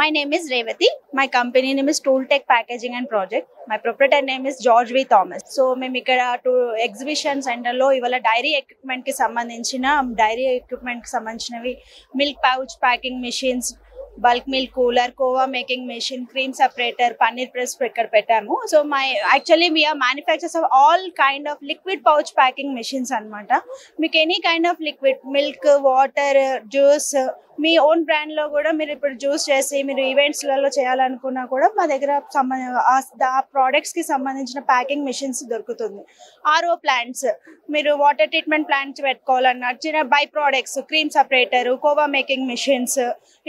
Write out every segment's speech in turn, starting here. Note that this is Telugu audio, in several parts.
My name is Revati. My company name is Tooltech Packaging and Project. My proprietor name is George V. Thomas. So మేము ఇక్కడ ఎగ్జిబిషన్ సెంటర్ లో ఇవాళ డైరీ ఎక్విప్మెంట్ కి సంబంధించినవి milk pouch packing machines, bulk milk cooler, khoa making machine, cream separator, paneer press ఇక్కడ పెట్టాము. So actually we are manufacturers of all kind of liquid pouch packing machines అనమాట. మీకు any kind of liquid milk, water, juice, మీ ఓన్ బ్రాండ్ లో కూడా మీరు ఇప్పుడు జ్యూస్ చేసి మీరు ఈవెంట్స్ లలో చేయాలనుకున్నా కూడా మా దగ్గర ఆ ప్రోడక్ట్స్ కి సంబంధించిన ప్యాకింగ్ మెషిన్స్ దొరుకుతుంది. ఆర్ఓ ప్లాంట్స్, మీరు వాటర్ ట్రీట్మెంట్ ప్లాంట్స్ పెట్టుకోవాలన్నా చిన్న by products, cream separator, khoa making machines,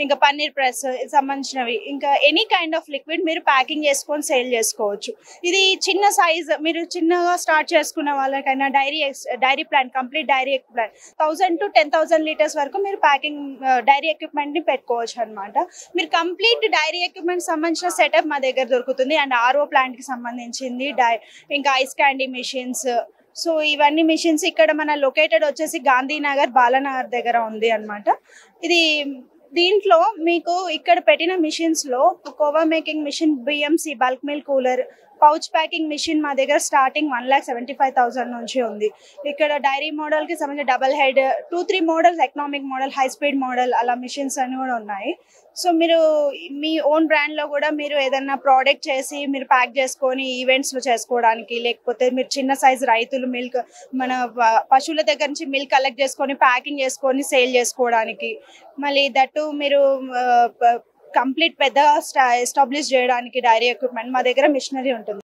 ఇంకా పన్నీర్ ప్రెస్ సంబంధించినవి, ఇంకా ఎనీ కైండ్ ఆఫ్ లిక్విడ్ మీరు ప్యాకింగ్ చేసుకొని సేల్ చేసుకోవచ్చు. ఇది చిన్న సైజ్, మీరు చిన్నగా స్టార్ట్ చేసుకున్న వాళ్ళకైనా dairy plant, complete dairy plant 1000 to 10,000 litres వరకు మీరు ప్యాకింగ్ డైరీ ఎక్విప్మెంట్ ని పెట్టుకోవచ్చు అనమాట. మీరు కంప్లీట్ డైరీ ఎక్విప్మెంట్ సంబంధించిన సెటప్ మా దగ్గర దొరుకుతుంది. అండ్ ఆర్ఓ ప్లాంట్ కి సంబంధించింది, ఇంకా ఐస్ క్యాండీ మెషిన్స్. సో ఇవన్నీ మిషన్స్ ఇక్కడ మన లొకేటెడ్ వచ్చేసి గాంధీనగర్, బాలానగర్ దగ్గర ఉంది అనమాట. దీంట్లో మీకు ఇక్కడ పెట్టిన మిషన్స్ లో khoa making machine, BMC bulk milk cooler, pouch packing machine మా దగ్గర స్టార్టింగ్ 1,75,000 నుంచి ఉంది. ఇక్కడ డైరీ మోడల్ కి సంబంధించి double head 2-3 models, economic model, high speed model, అలా మిషన్స్ అన్ని కూడా ఉన్నాయి. సో మీరు మీ ఓన్ బ్రాండ్ లో కూడా మీరు ఏదైనా ప్రోడక్ట్ చేసి మీరు ప్యాక్ చేసుకొని ఈవెంట్స్ లో చేసుకోవడానికి, లేకపోతే మీరు చిన్న సైజ్ రైతులు మిల్క్, మన పశువుల దగ్గర నుంచి మిల్క్ కలెక్ట్ చేసుకొని ప్యాకింగ్ చేసుకొని సేల్ చేసుకోవడానికి, మళ్ళీ దట్టు మీరు కంప్లీట్ పెద్ద ఎస్టాబ్లిష్ చేయడానికి డైరీ ఎక్విప్మెంట్ మా దగ్గర మిషనరీ ఉంటుంది.